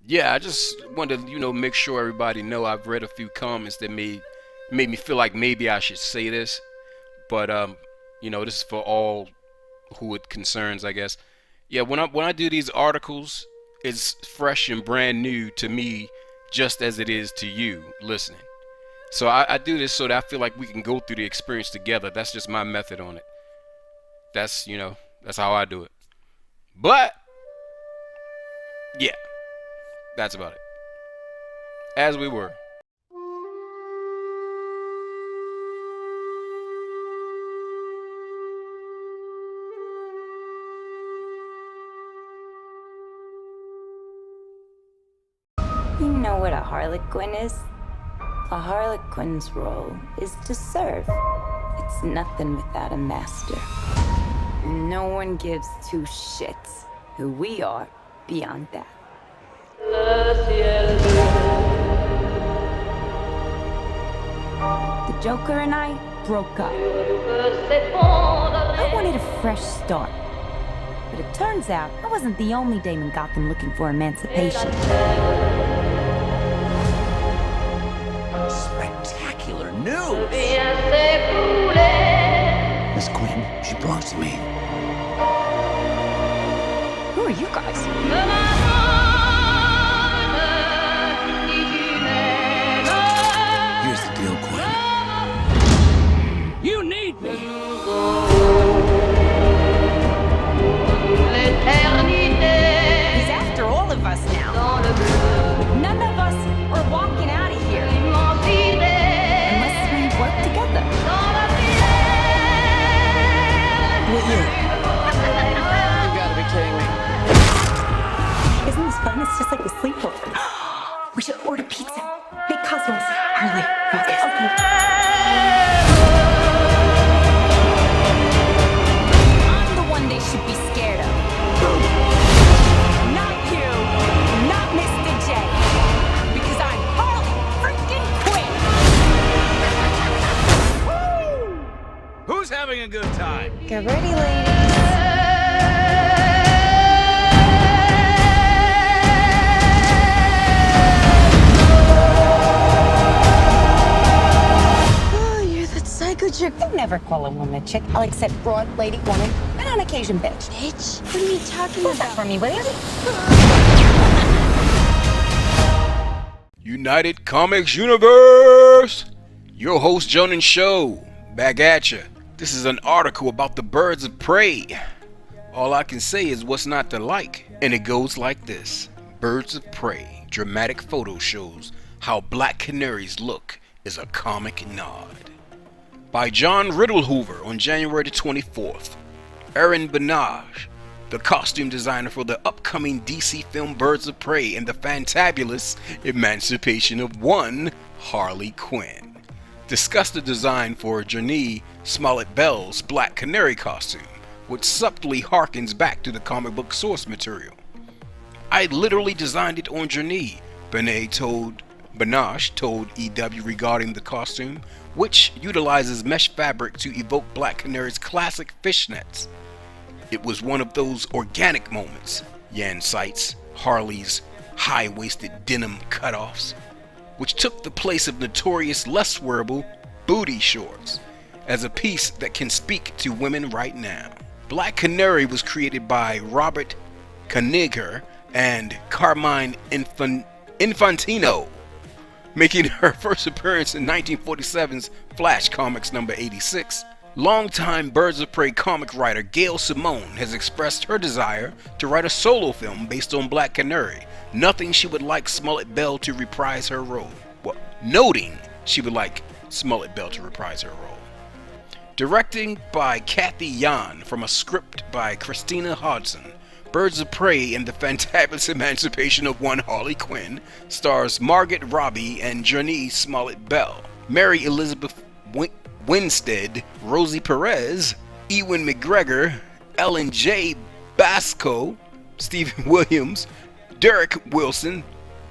Yeah, I just wanted to, make sure everybody know I've read a few comments that made me feel like maybe I should say this, but this is for all who it concerns, I guess. Yeah, when I do these articles, it's fresh and brand new to me, just as it is to you listening. So I do this so that I feel like we can go through the experience together. That's just my method on it. That's how I do it. But yeah, that's about it. As we were. You know what a harlequin is? A harlequin's role is to serve. It's nothing without a master. No one gives two shits who we are beyond that. The Joker and I broke up. I wanted a fresh start. But it turns out I wasn't the only dame in Gotham looking for emancipation. Spectacular news! Miss Quinn, she belongs to me. Who are you guys? Here's the deal, Quinn. You need me! He's after all of us now. None of us are walking out of here unless we work together. You gotta be kidding me. Isn't this fun? It's just like a sleepover. We should order pizza. Big cosmos. Harley, focus. Okay. I'm the one they should be scared of. Not you. Not Mr. J. Because I'm Harley freaking Quinn. Who's having a good time? Get ready, ladies. Oh, you're that psycho chick. I never call a woman a chick. I'll accept broad, lady, woman, and on occasion, bitch. Bitch? What are you talking about? That for me, will you? United Comics Universe! Your host, JoninSho's, back at ya. This is an article about the birds of prey. All I can say is what's not to like. And it goes like this. Birds of Prey dramatic photo shows how black canaries look is a comic nod. By John Riddlehoover on January 24th. Aaron Benage, the costume designer for the upcoming DC film Birds of Prey and the fantabulous emancipation of one Harley Quinn, discussed the design for Janie Smollett-Bell's Black Canary costume, which subtly harkens back to the comic book source material. I literally designed it on Janie, Benage told EW regarding the costume, which utilizes mesh fabric to evoke Black Canary's classic fishnets. It was one of those organic moments, Yan cites Harley's high-waisted denim cutoffs, which took the place of notorious less wearable booty shorts, as a piece that can speak to women right now. Black Canary was created by Robert Kaniger and Carmine Infantino, making her first appearance in 1947's Flash Comics number 86. Longtime Birds of Prey comic writer Gail Simone has expressed her desire to write a solo film based on Black Canary, noting she would like Smollett-Bell to reprise her role. Directing by Kathy Yan from a script by Christina Hodson, Birds of Prey and the Fantabulous Emancipation of One Harley Quinn stars Margaret Robbie and Janie Smollett-Bell, Mary Elizabeth Winstead, Rosie Perez, Ewan McGregor, Ellen J. Basco, Stephen Williams, Derek Wilson,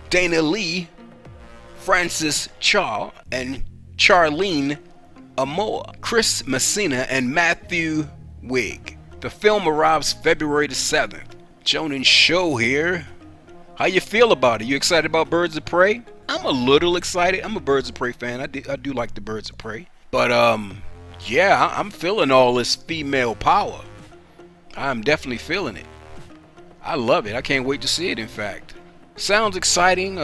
Dana Lee, Francis Chaw, and Charlene Amoa, Chris Messina, and Matthew Wig. The film arrives February the 7th. JoninSho's here. How you feel about it? You excited about Birds of Prey? I'm a little excited. I'm a Birds of Prey fan. I do like the Birds of Prey. But yeah, I'm feeling all this female power. I'm definitely feeling it. I love it. I can't wait to see it, in fact. Sounds exciting.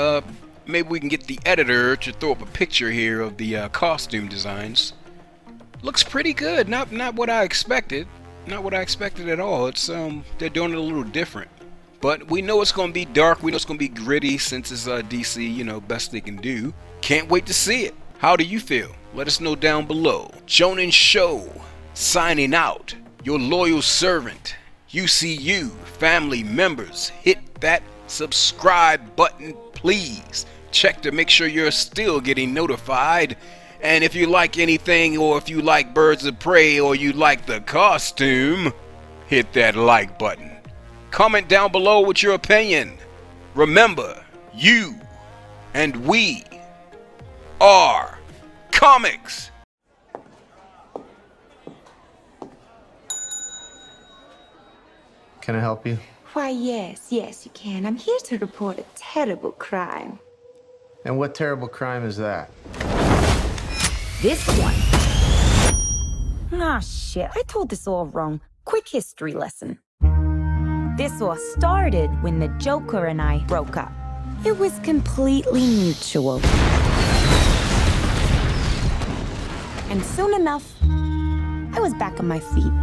Maybe we can get the editor to throw up a picture here of the costume designs. Looks pretty good. Not what I expected. Not what I expected at all. It's they're doing it a little different. But we know it's going to be dark. We know it's going to be gritty since it's DC, you know, best they can do. Can't wait to see it. How do you feel? Let us know down below. Jonin Show, signing out. Your loyal servant. UCU family members, hit that subscribe button, please. Check to make sure you're still getting notified. And if you like anything, or if you like Birds of Prey, or you like the costume, hit that like button. Comment down below with your opinion. Remember, you and we are comics. Can I help you? Why, yes, you can. I'm here to report a terrible crime. And what terrible crime is that? This one. Ah, shit. I told this all wrong. Quick history lesson. This all started when the Joker and I broke up. It was completely mutual. And soon enough, I was back on my feet,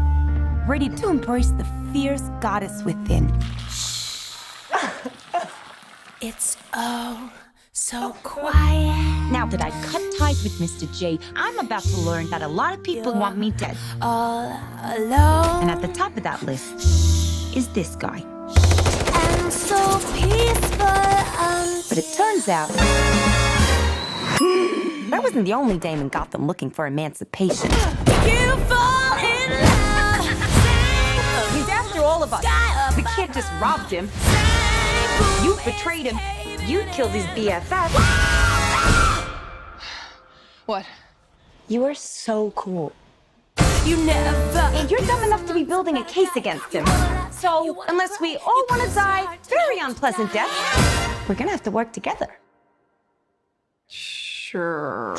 ready to embrace the fierce goddess within. It's oh so quiet. Now that I cut ties with Mr. J, I'm about to learn that a lot of people want me dead. All alone. And at the top of that list is this guy. And so peaceful. But it turns out I wasn't the only dame in Gotham looking for emancipation. You fall in love. He's after all of us. The kid just robbed him. You betrayed him. You killed his BFF. What? You are so cool. You never. And you're dumb enough to be building a case against him. So, unless we all want to die very unpleasant deaths, we're gonna have to work together. Sure.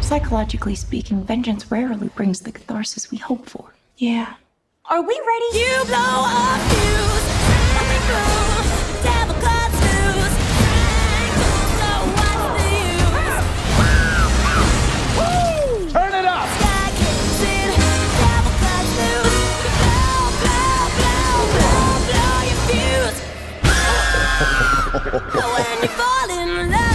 Psychologically speaking, vengeance rarely brings the catharsis we hope for. Yeah. Are we ready? You blow a fuse. Coming through. Devil cuts loose. So what's the use? Turn it up! Sky kicks in. Devil cuts loose. Blow your fuse. When you fall in love.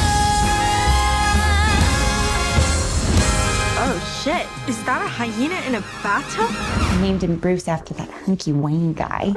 Oh shit, is that a hyena in a bathtub? I named him Bruce after that hunky Wayne guy.